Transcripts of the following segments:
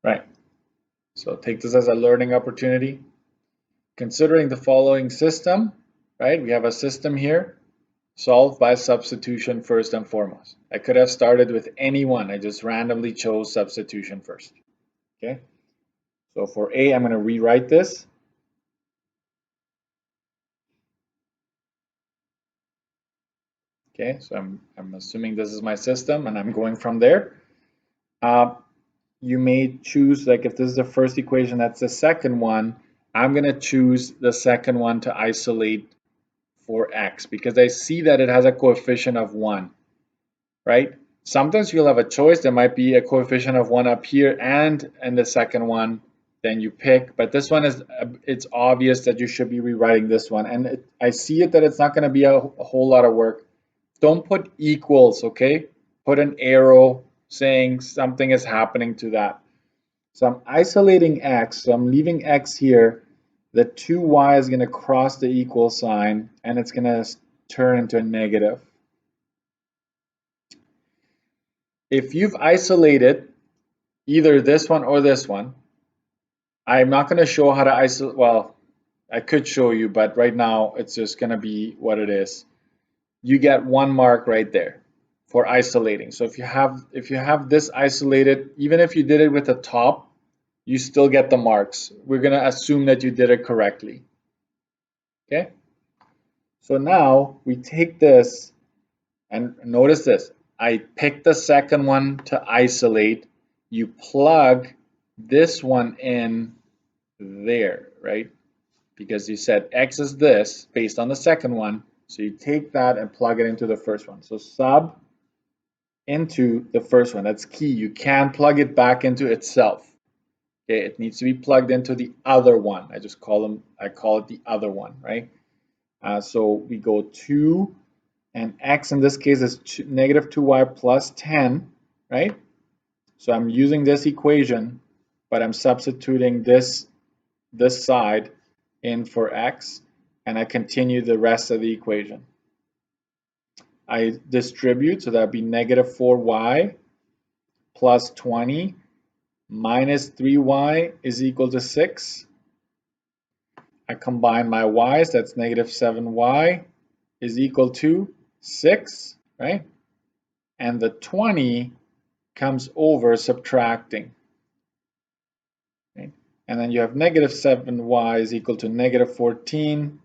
right? So take this as a learning opportunity. Considering the following system, right? We have a system here, solved by substitution first and foremost. I could have started with any one. I just randomly chose substitution first, okay? So for A, I'm going to rewrite this. Okay, so I'm assuming this is my system and I'm going from there. You may choose, like if this is the first equation, that's the second one. I'm going to choose the second one to isolate for x because I see that it has a coefficient of 1, right? Sometimes you'll have a choice. There might be a coefficient of 1 up here and the second one, then you pick. But this one is, it's obvious that you should be rewriting this one. And I see it that it's not going to be a whole lot of work. Don't put equals, okay? Put an arrow saying something is happening to that. So I'm isolating x, so I'm leaving x here. The 2y is going to cross the equal sign, and it's going to turn into a negative. If you've isolated either this one or this one, I'm not going to show how to isolate. Well, I could show you, but right now it's just going to be what it is. You get 1 mark right there for isolating. So if you have this isolated, even if you did it with the top, you still get the marks. We're going to assume that you did it correctly. Okay? So now we take this and notice this. I picked the second one to isolate. You plug this one in there, right? Because you said x is this based on the second one. So you take that and plug it into the first one. So sub into the first one. That's key. You can't plug it back into itself. Okay, it needs to be plugged into the other one. I call it the other one, right? So we go 2 and x in this case is negative 2y plus 10, right? So I'm using this equation, but I'm substituting this side in for x, and I continue the rest of the equation. I distribute, so that would be negative 4y plus 20 minus 3y is equal to 6. I combine my y's, that's negative 7y is equal to 6, right? And the 20 comes over subtracting. Right? And then you have negative 7y is equal to negative 14.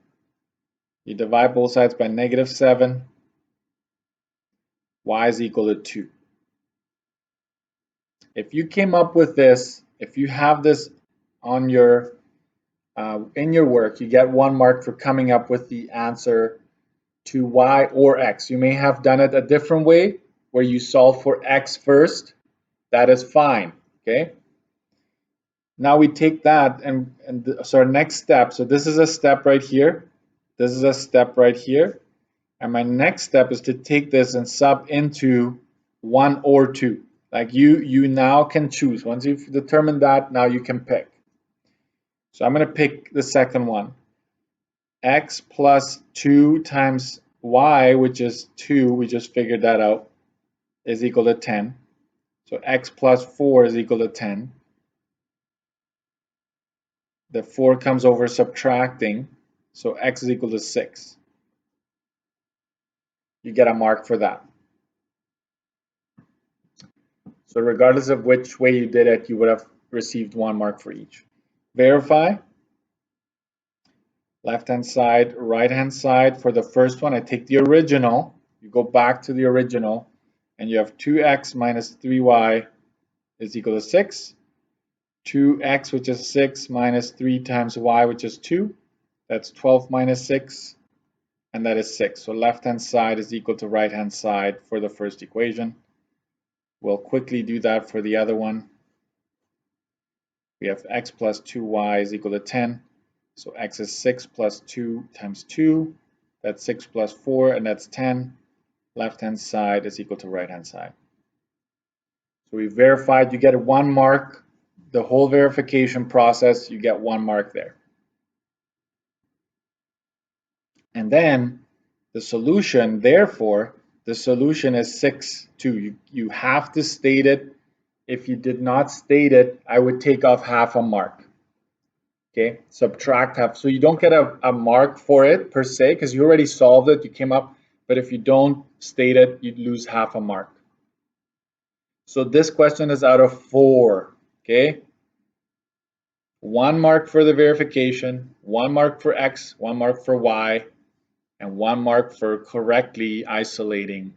You divide both sides by negative 7. Y is equal to 2. If you came up with this, if you have this on your in your work, you get 1 mark for coming up with the answer to y or x. You may have done it a different way where you solve for x first. That is fine, okay? Now we take that so our next step, so this is a step right here. This is a step right here. And my next step is to take this and sub into 1 or 2. Like you now can choose. Once you've determined that, now you can pick. So I'm going to pick the second one. X plus 2 times y, which is 2, we just figured that out, is equal to 10. So x plus 4 is equal to 10. The 4 comes over subtracting, so x is equal to 6. You get a mark for that. So regardless of which way you did it, you would have received 1 mark for each. Verify. Left-hand side, right-hand side. For the first one, I take the original. You go back to the original, and you have 2x minus 3y is equal to 6. 2x, which is 6, minus 3 times y, which is 2. That's 12 minus 6, and that is 6. So left-hand side is equal to right-hand side for the first equation. We'll quickly do that for the other one. We have x plus 2y is equal to 10. So x is 6 plus 2 times 2. That's 6 plus 4, and that's 10. Left-hand side is equal to right-hand side. So we verified. You get 1 mark. The whole verification process, you get 1 mark there. And then the solution, therefore, the solution is 6, 2. You have to state it if you did not state it, I would take off half a mark. Okay, subtract half. So you don't get a mark for it per se, because you already solved it, you came up, but if you don't state it, you'd lose half a mark. So this question is out of 4, okay? 1 mark for the verification, 1 mark for X, 1 mark for Y, and 1 mark for correctly isolating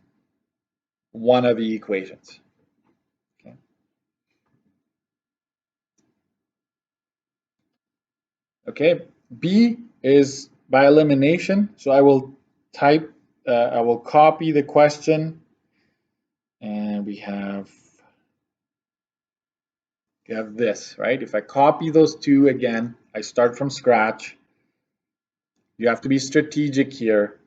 one of the equations. Okay. Okay, B is by elimination. So I will I will copy the question, and we have this, right? If I copy those two again, I start from scratch. You have to be strategic here.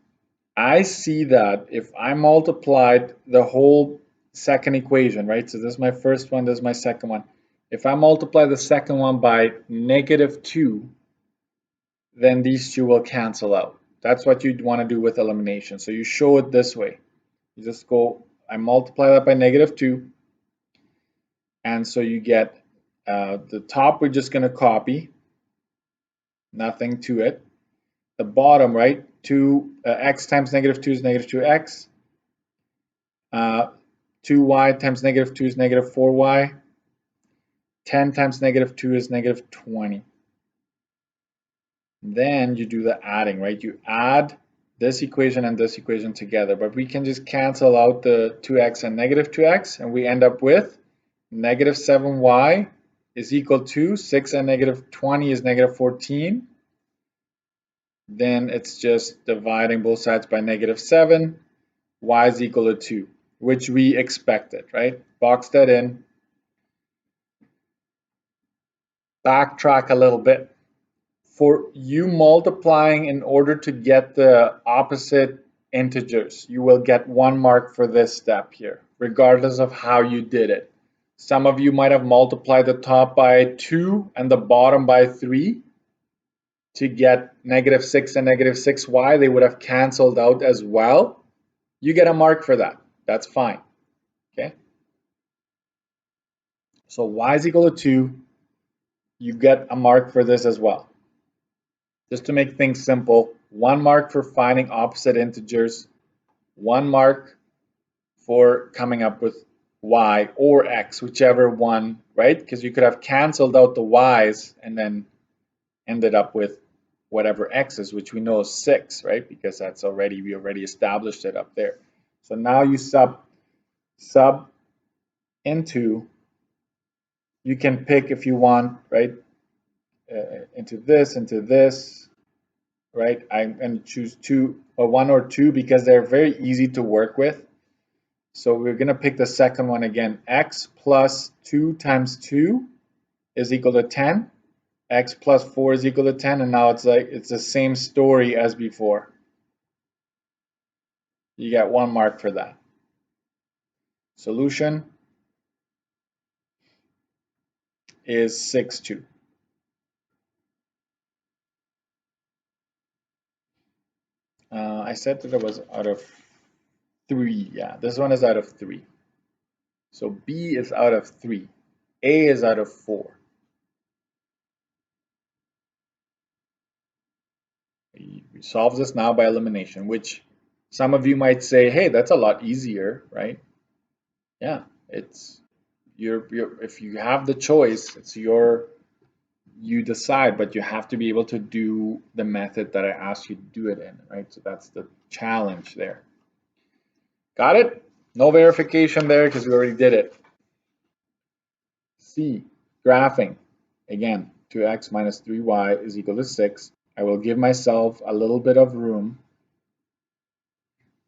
I see that if I multiplied the whole second equation, right? So this is my first one, this is my second one. If I multiply the second one by -2, then these two will cancel out. That's what you'd want to do with elimination. So you show it this way. You just go, I multiply that by -2, and so you get the top we're just going to copy, nothing to it. The bottom, right, 2x times -2 is -2x. 2y times -2 is -4y. 10 times -2 is -20. Then you do the adding, right? You add this equation and this equation together, but we can just cancel out the 2x and -2x, and we end up with -7y is equal to 6 and -20 is -14. Then it's just dividing both sides by -7. Y is equal to 2, which we expected, right? Box that in. Backtrack a little bit. For you multiplying in order to get the opposite integers, you will get 1 mark for this step here, regardless of how you did it. Some of you might have multiplied the top by 2 and the bottom by 3 to get -6 and -6y. They would have canceled out as well. You get a mark for that. That's fine. Okay. So y is equal to 2. You get a mark for this as well. Just to make things simple, 1 mark for finding opposite integers, 1 mark for coming up with y or x, whichever one, right? Because you could have canceled out the y's and then ended up with whatever x is, which we know is 6, right? Because we already established it up there. So now you sub into, you can pick if you want, right? Into this, right? I'm going to choose 1 or 2 because they're very easy to work with. So we're going to pick the second one again. X plus 2 times 2 is equal to 10. X plus 4 is equal to 10. And now it's the same story as before. You get 1 mark for that. Solution is 6, 2. I said that it was out of 3. Yeah, this one is out of 3. So B is out of 3. A is out of 4. We solve this now by elimination, which some of you might say, hey, that's a lot easier, right? Yeah, it's if you have the choice, it's you decide, but you have to be able to do the method that I asked you to do it in, right? So that's the challenge there. Got it? No verification there because we already did it. C, graphing. Again, 2x minus 3y is equal to 6. I will give myself a little bit of room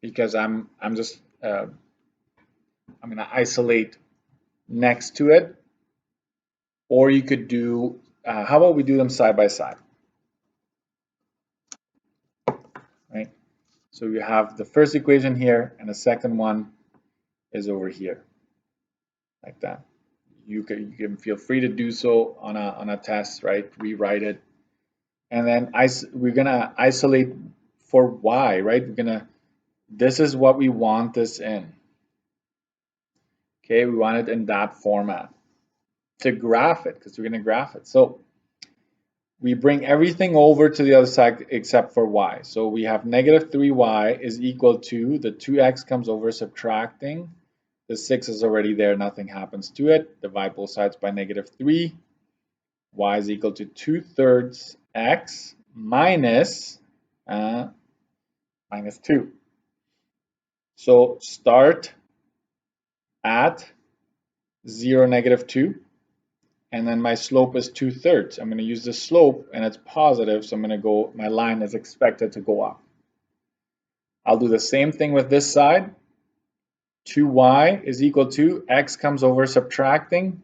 because I'm going to isolate next to it, or you could do, how about we do them side by side, right? So you have the first equation here and the second one is over here, like that. You can feel free to do so on a test, right? Rewrite it. And then we're gonna isolate for y, right? This is what we want this in. Okay, we want it in that format to graph it because we're going to graph it. So we bring everything over to the other side except for y. So we have negative 3y is equal to the 2x comes over subtracting. The 6 is already there, nothing happens to it. Divide both sides by negative 3. Y is equal to 2/3 x minus, minus 2. So start at 0, negative 2. And then my slope is 2/3. I'm going to use the slope and it's positive, so I'm going to go, my line is expected to go up. I'll do the same thing with this side. 2y is equal to x comes over subtracting,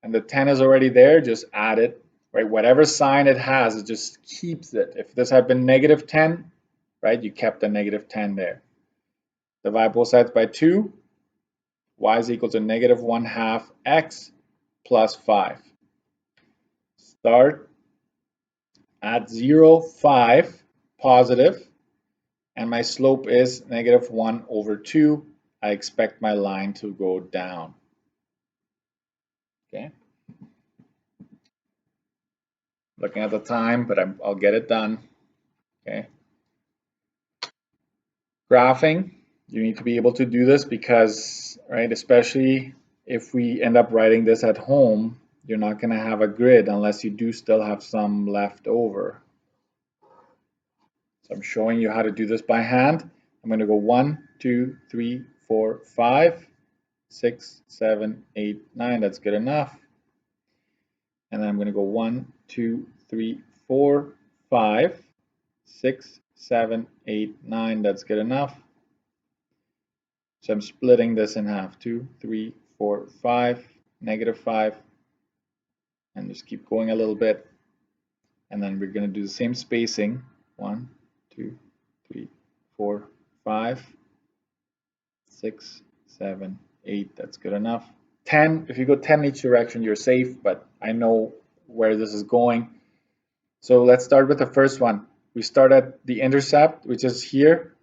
and the 10 is already there, just add it, right? Whatever sign it has, it just keeps it. If this had been negative 10, right, you kept the negative 10 there. Divide both sides by 2. Y is equal to negative 1/2 x plus 5. Start at 0, 5, positive, and my slope is negative 1/2. I expect my line to go down. Okay. Looking at the time, but I'll get it done. Okay. Graphing, you need to be able to do this because, right, especially if we end up writing this at home, you're not going to have a grid unless you do still have some left over. So I'm showing you how to do this by hand. I'm going to go 1, 2, 3, 4, 5, 6, 7, 8, 9. That's good enough. And then I'm going to go 1, 2, 3, 4, 5, 6, 7, 8, 9. That's good enough. So I'm splitting this in half. 2, 3, 4, 5, negative 5. And just keep going a little bit. And then we're going to do the same spacing. 1, 2, 3, 4, 5, 6, 7, 8. That's good enough. 10. If you go 10 in each direction, you're safe, but I know where this is going. So let's start with the first one. We start at the intercept, which is here,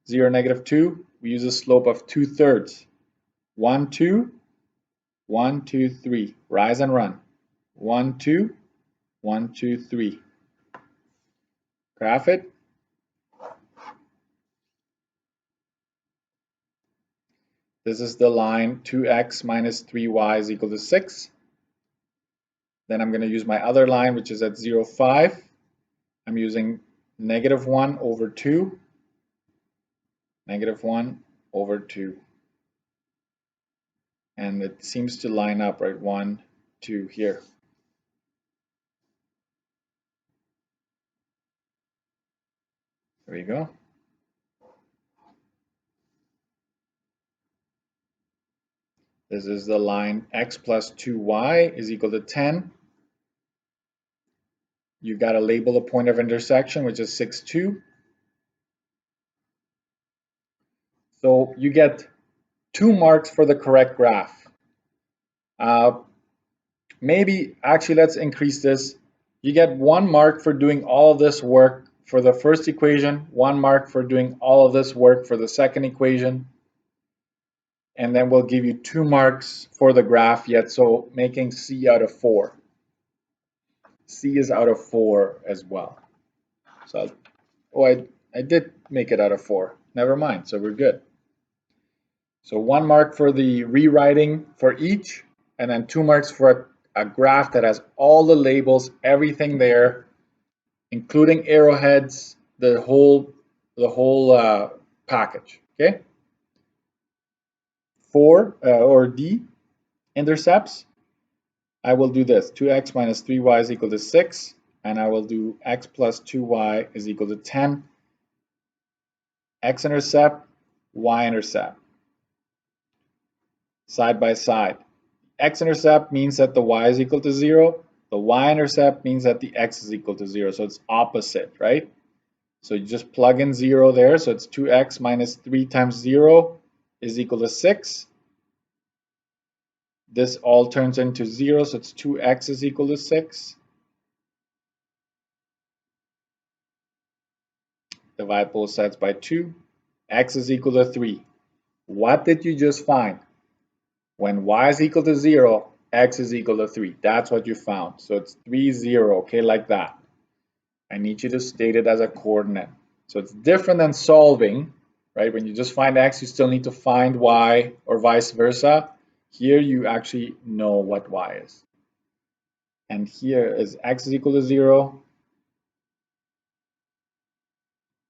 0, negative 2. We use a slope of 2/3. 1, 2, 1, 2, 3. Rise and run. 1, 2, 1, 2, 3. Graph it. This is the line 2x minus 3y is equal to 6. Then I'm going to use my other line, which is at 0, 5. I'm using negative 1/2. Negative 1/2. And it seems to line up, right? 1, 2 here. There you go. This is the line x plus 2y is equal to 10. You got to label a point of intersection, which is 6, 2. So you get 2 marks for the correct graph. Maybe, actually, let's increase this. You get 1 mark for doing all of this work for the first equation, 1 mark for doing all of this work for the second equation, and then we'll give you 2 marks for the graph yet, so making C out of 4. C is out of 4 as well. So, oh, I did make it out of 4. Never mind, so we're good. So 1 mark for the rewriting for each, and then 2 marks for a graph that has all the labels, everything there, including arrowheads, the whole package. Okay. 4 or D intercepts. I will do this. 2x minus 3y is equal to 6, and I will do x plus 2y is equal to 10. X-intercept, y-intercept. Side by side. X-intercept means that the y is equal to 0. The y-intercept means that the x is equal to 0. So it's opposite, right? So you just plug in 0 there. So it's 2x minus 3 times 0 is equal to 6. This all turns into 0. So it's 2x is equal to 6. Divide both sides by 2. X is equal to 3. What did you just find? When y is equal to 0, x is equal to 3. That's what you found. So it's 3, 0, okay, like that. I need you to state it as a coordinate. So it's different than solving, right? When you just find x, you still need to find y, or vice versa. Here you actually know what y is. And here is x is equal to 0.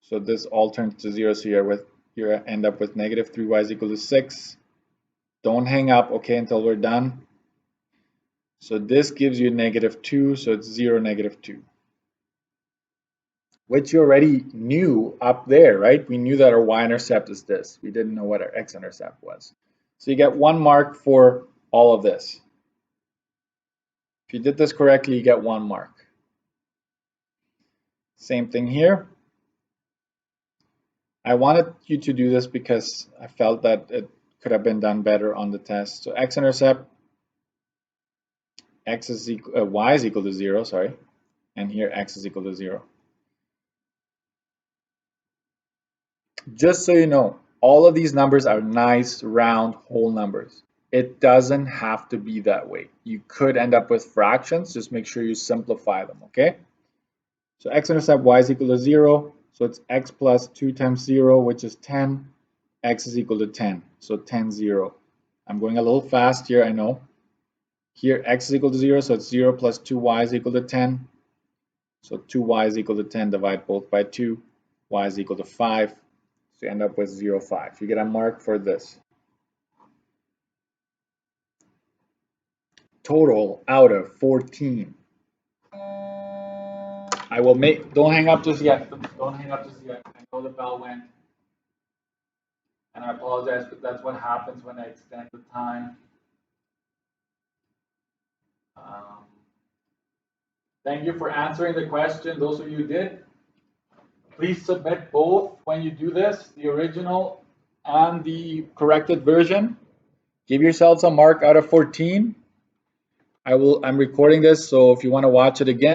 So this all turns to 0, so you end up with negative 3y is equal to 6. Don't hang up, okay, until we're done. So this gives you negative 2, so it's 0, negative 2. Which you already knew up there, right? We knew that our y-intercept is this. We didn't know what our x-intercept was. So you get 1 mark for all of this. If you did this correctly, you get 1 mark. Same thing here. I wanted you to do this because I felt that it could have been done better on the test. So x-intercept, y is equal to 0, sorry. And here x is equal to 0. Just so you know, all of these numbers are nice, round, whole numbers. It doesn't have to be that way. You could end up with fractions. Just make sure you simplify them, okay? So x-intercept y is equal to 0. So it's x plus 2 times 0, which is 10. X is equal to 10. So 10, 0. I'm going a little fast here, I know. Here x is equal to 0, so it's 0 plus 2y is equal to 10. So 2y is equal to 10, divide both by 2. Y is equal to 5. So you end up with 0, 5. You get a mark for this. Total out of 14. I will make, don't hang up just yet. Don't hang up just yet. I know the bell went. And I apologize, but that's what happens when I extend the time. Thank you for answering the question. Those of you who did, please submit both when you do this, the original and the corrected version. Give yourselves a mark out of 14. I'm recording this, so if you want to watch it again,